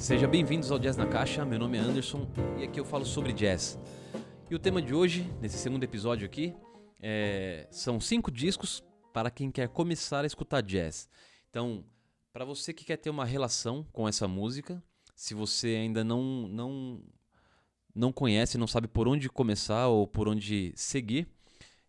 Seja bem-vindos ao Jazz na Caixa, meu nome é Anderson e aqui eu falo sobre jazz. E o tema de hoje, nesse segundo episódio aqui, são 5 discos para quem quer começar a escutar jazz. Então, para você que quer ter uma relação com essa música, se você ainda não conhece, não sabe por onde começar ou por onde seguir,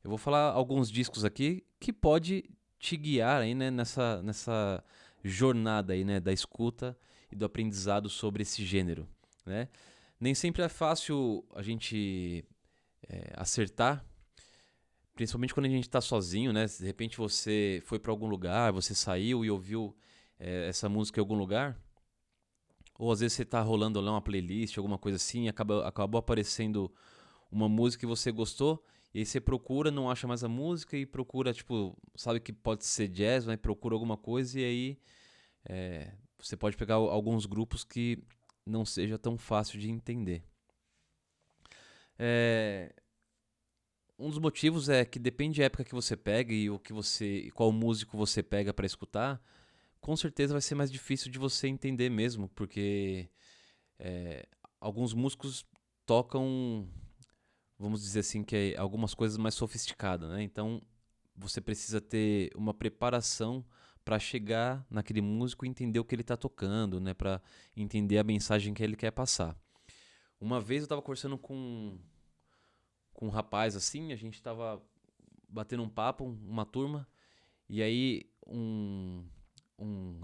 eu vou falar alguns discos aqui que pode te guiar aí, né, nessa jornada aí, né, da escuta e do aprendizado sobre esse gênero, né? Nem sempre é fácil a gente acertar, principalmente quando a gente está sozinho, né? Se de repente você foi para algum lugar, você saiu e ouviu essa música em algum lugar, ou às vezes você está rolando lá uma playlist, alguma coisa assim, e acabou aparecendo uma música que você gostou, e aí você procura, não acha mais a música e procura, tipo, sabe que pode ser jazz, né? Procura alguma coisa e aí você pode pegar alguns grupos que não seja tão fácil de entender. Um dos motivos é que depende da época que você pega e qual músico você pega para escutar, com certeza vai ser mais difícil de você entender mesmo, porque alguns músicos tocam, vamos dizer assim, que é algumas coisas mais sofisticadas, né? Então você precisa ter uma preparação para chegar naquele músico e entender o que ele está tocando, né? Para entender a mensagem que ele quer passar. Uma vez eu estava conversando com um rapaz assim, a gente estava batendo um papo, uma turma, e aí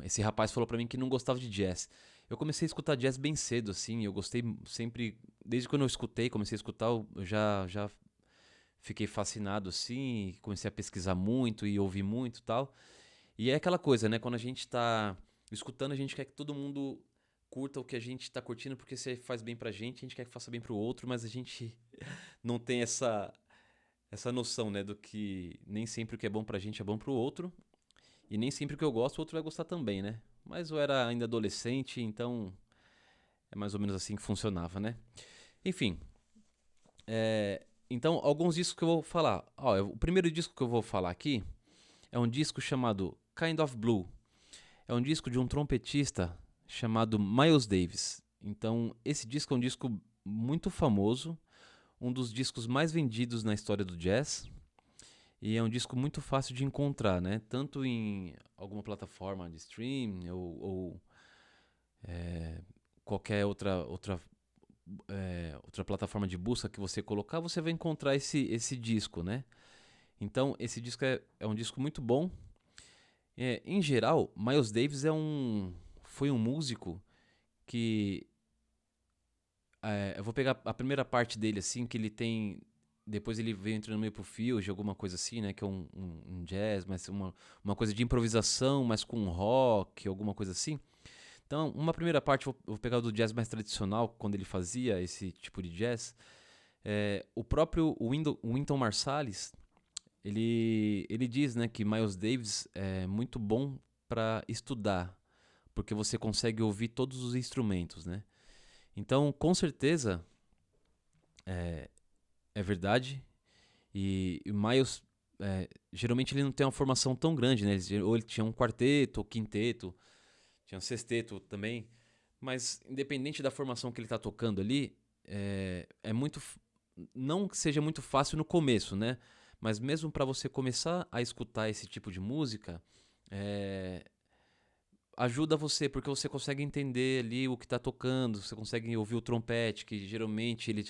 esse rapaz falou para mim que não gostava de jazz. Eu comecei a escutar jazz bem cedo, assim, eu gostei sempre, desde quando eu escutei, comecei a escutar, eu já fiquei fascinado assim, comecei a pesquisar muito e ouvir muito e tal. E é aquela coisa, né? Quando a gente tá escutando, a gente quer que todo mundo curta o que a gente tá curtindo, porque se faz bem pra gente, a gente quer que faça bem pro outro, mas a gente não tem essa noção, né? Do que nem sempre o que é bom pra gente é bom pro outro, e nem sempre o que eu gosto, o outro vai gostar também, né? Mas eu era ainda adolescente, então é mais ou menos assim que funcionava, né? Enfim, então alguns discos que eu vou falar. Ó, o primeiro disco que eu vou falar aqui é um disco chamado Kind of Blue. É um disco de um trompetista chamado Miles Davis. Então, esse disco é um disco muito famoso, um dos discos mais vendidos na história do jazz. E é um disco muito fácil de encontrar, né? Tanto em alguma plataforma de stream ou qualquer outra plataforma de busca que você colocar, você vai encontrar esse disco, né? Então, esse disco é um disco muito bom. Em geral, Miles Davis foi um músico que eu vou pegar a primeira parte dele, assim, que ele tem. Depois ele veio entrando meio pro Fuge, alguma coisa assim, né? Que é um jazz, mas uma coisa de improvisação, mas com rock, alguma coisa assim. Então, uma primeira parte, vou pegar do jazz mais tradicional, quando ele fazia esse tipo de jazz. O próprio Wynton Marsalis, ele diz, né, que Miles Davis é muito bom para estudar, porque você consegue ouvir todos os instrumentos, né? Então, com certeza, é verdade. E o Miles, geralmente ele não tem uma formação tão grande, né? Ou ele tinha um quarteto, ou quinteto, tinha um sexteto também. Mas, independente da formação que ele está tocando ali, é muito. Não que seja muito fácil no começo, né? Mas mesmo para você começar a escutar esse tipo de música, é, ajuda você, porque você consegue entender ali o que está tocando, você consegue ouvir o trompete, que geralmente ele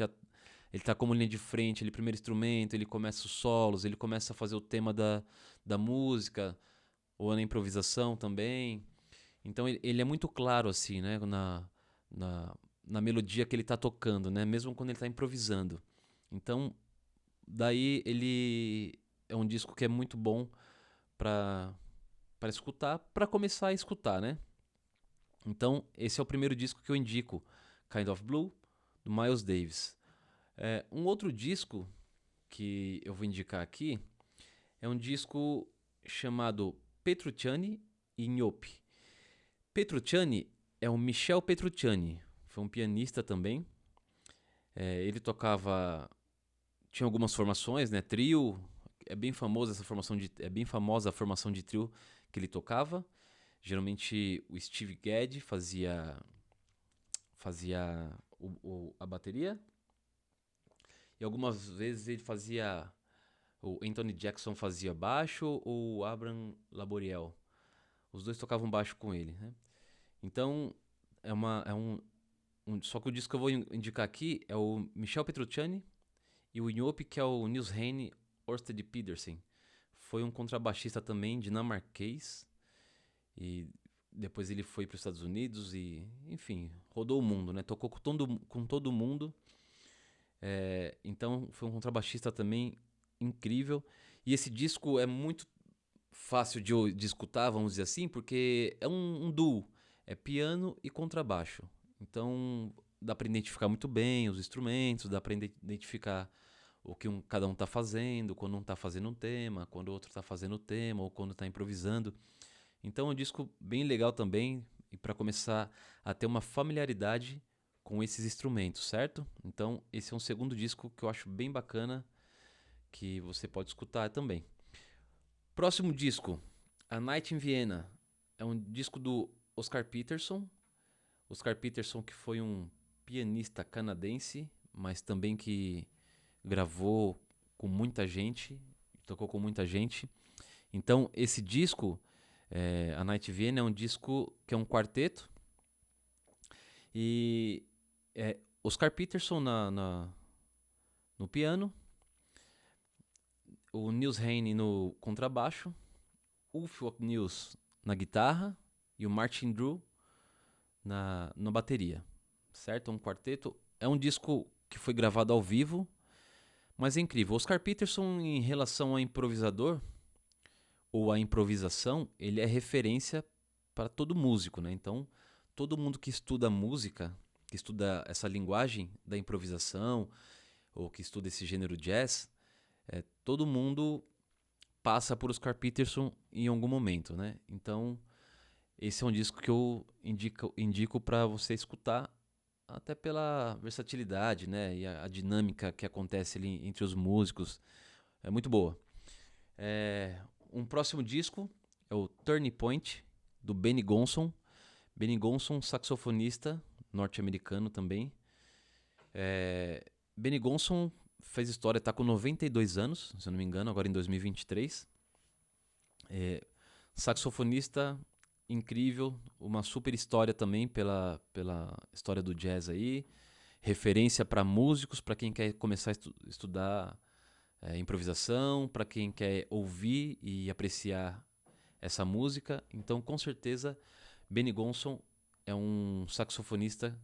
tá como linha de frente, ele primeiro instrumento, ele começa os solos, ele começa a fazer o tema da música, ou na improvisação também. Então ele é muito claro assim, né, na, na melodia que ele está tocando, né, mesmo quando ele está improvisando. Então, daí ele é um disco que é muito bom para escutar, para começar a escutar, né? Então, esse é o primeiro disco que eu indico, Kind of Blue, do Miles Davis. Um outro disco que eu vou indicar aqui é um disco chamado Petrucciani e Gnocchi. Petrucciani é o Michel Petrucciani, foi um pianista também. Ele tocava, tinha algumas formações, né? Trio, é bem famosa a formação de trio que ele tocava. Geralmente o Steve Gadd fazia fazia a bateria. E algumas vezes ele fazia... O Anthony Jackson fazia baixo ou o Abraham Laboriel. Os dois tocavam baixo com ele, né? Então, só que o disco que eu vou indicar aqui é o Michel Petrucciani e o Inhope, que é o Niels Heine Ørsted Pedersen. Foi um contrabaixista também dinamarquês. E depois ele foi para os Estados Unidos e, enfim, rodou o mundo, né? Tocou com todo mundo. Então, foi um contrabaixista também incrível. E esse disco é muito fácil de escutar, vamos dizer assim, porque é um duo. É piano e contrabaixo. Então, dá para identificar muito bem os instrumentos, dá para identificar o que cada um está fazendo, quando um está fazendo um tema, quando o outro está fazendo o tema, ou quando está improvisando. Então é um disco bem legal também, e para começar a ter uma familiaridade com esses instrumentos, certo? Então esse é um segundo disco que eu acho bem bacana, que você pode escutar também. Próximo disco, A Night in Vienna. É um disco do Oscar Peterson. Oscar Peterson, que foi um pianista canadense, mas também que gravou com muita gente, tocou com muita gente. Então esse disco, A Night in Vienna, é um disco que é um quarteto. E Oscar Peterson no piano, o Niels Heine no contrabaixo, Ulf Niels na guitarra e o Martin Drew na bateria, certo? Um quarteto. É um disco que foi gravado ao vivo, mas é incrível. Oscar Peterson, em relação ao improvisador ou à improvisação, ele é referência para todo músico, né? Então, todo mundo que estuda música, que estuda essa linguagem da improvisação ou que estuda esse gênero jazz, todo mundo passa por Oscar Peterson em algum momento, né? Então, esse é um disco que eu indico para você escutar, até pela versatilidade, né? E a dinâmica que acontece ali entre os músicos. É muito boa. Um próximo disco é o Turning Point, do Benny Gonson. Benny Gonson, saxofonista norte-americano também. Benny Gonson fez história, está com 92 anos, se eu não me engano, agora em 2023. Saxofonista incrível, uma super história também pela história do jazz aí. Referência para músicos, para quem quer começar a estudar improvisação, para quem quer ouvir e apreciar essa música. Então, com certeza, Benny Gonson é um saxofonista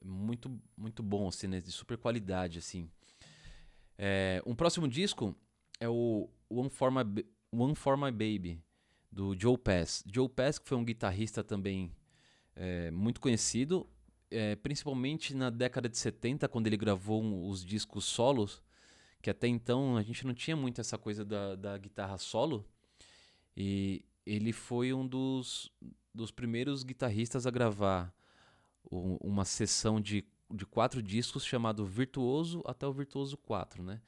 muito, muito bom, assim, né? De super qualidade, assim. Um próximo disco é o One for My Baby, do Joe Pass. Joe Pass, que foi um guitarrista também muito conhecido, principalmente na década de 70, quando ele gravou os discos solos, que até então a gente não tinha muito essa coisa da guitarra solo. E ele foi um dos primeiros guitarristas a gravar uma sessão de 4 discos chamado Virtuoso até o Virtuoso 4, né?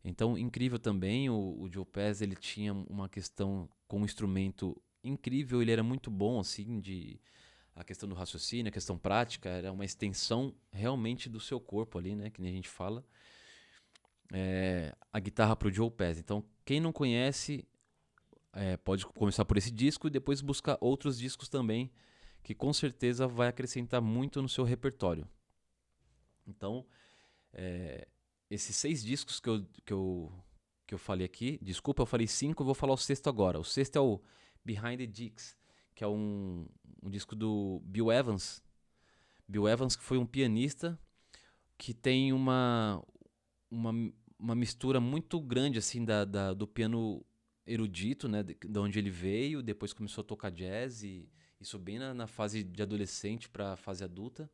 Então, incrível também, o Joe Pass, ele tinha uma questão com o instrumento incrível, ele era muito bom, assim, a questão do raciocínio, a questão prática, era uma extensão realmente do seu corpo ali, né? Que nem a gente fala. A guitarra pro Joe Pass. Então, quem não conhece, pode começar por esse disco e depois buscar outros discos também, que com certeza vai acrescentar muito no seu repertório. Então, esses 6 discos que eu falei aqui, desculpa, eu falei 5, eu vou falar o sexto agora. O sexto é o Behind the Dicks, que é um disco do Bill Evans. Bill Evans, que foi um pianista que tem uma mistura muito grande assim do piano erudito, né, de onde ele veio, depois começou a tocar jazz, e isso bem na fase de adolescente para a fase adulta.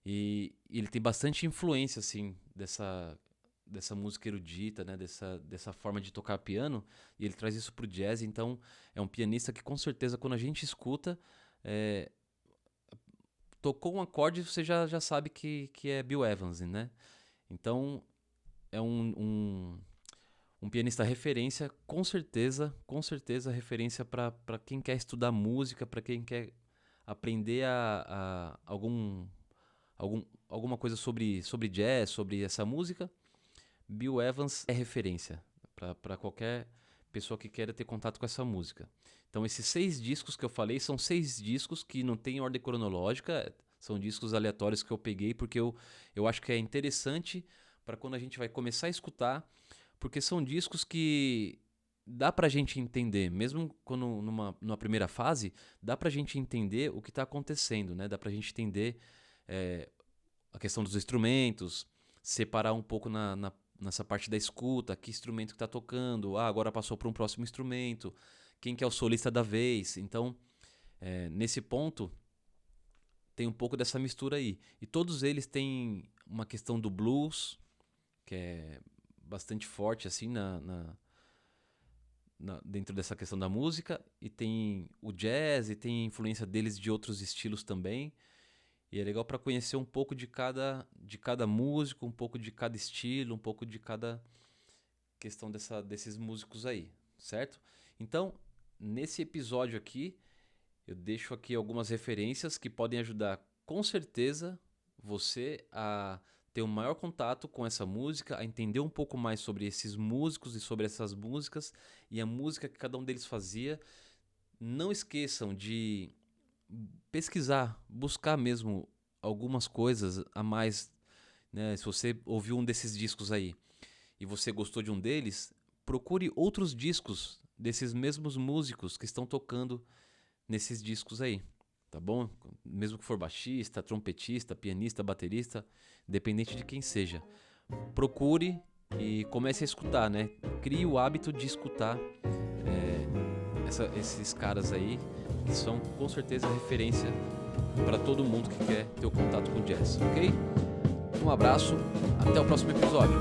E ele tem bastante influência assim dessa música erudita, né, dessa forma de tocar piano, e ele traz isso pro jazz. Então é um pianista que com certeza quando a gente escuta, tocou um acorde, você já sabe que é Bill Evans, né? Então é um pianista referência, com certeza referência para quem quer estudar música, para quem quer aprender alguma coisa sobre jazz, sobre essa música, Bill Evans é referência para qualquer pessoa que queira ter contato com essa música. Então esses 6 discos que eu falei são 6 discos que não tem ordem cronológica, são discos aleatórios que eu peguei porque eu acho que é interessante para quando a gente vai começar a escutar, porque são discos que dá pra gente entender, mesmo quando numa primeira fase, dá pra gente entender o que tá acontecendo, né? Dá pra gente entender a questão dos instrumentos, separar um pouco nessa parte da escuta, que instrumento que tá tocando, agora passou para um próximo instrumento, quem que é o solista da vez. Então, nesse ponto, tem um pouco dessa mistura aí. E todos eles têm uma questão do blues, que é bastante forte assim dentro dessa questão da música, e tem o jazz, e tem influência deles de outros estilos também. E é legal para conhecer um pouco de cada músico, um pouco de cada estilo, um pouco de cada questão desses músicos aí, certo? Então, nesse episódio aqui, eu deixo aqui algumas referências que podem ajudar com certeza você a ter um maior contato com essa música, a entender um pouco mais sobre esses músicos e sobre essas músicas e a música que cada um deles fazia. Não esqueçam de pesquisar, buscar mesmo algumas coisas a mais, né? Se você ouviu um desses discos aí e você gostou de um deles, procure outros discos desses mesmos músicos que estão tocando nesses discos aí, tá bom? Mesmo que for baixista, trompetista, pianista, baterista, independente de quem seja. Procure e comece a escutar, né? Crie o hábito de escutar esses caras aí, que são com certeza referência para todo mundo que quer ter o contato com jazz, ok? Um abraço, até o próximo episódio.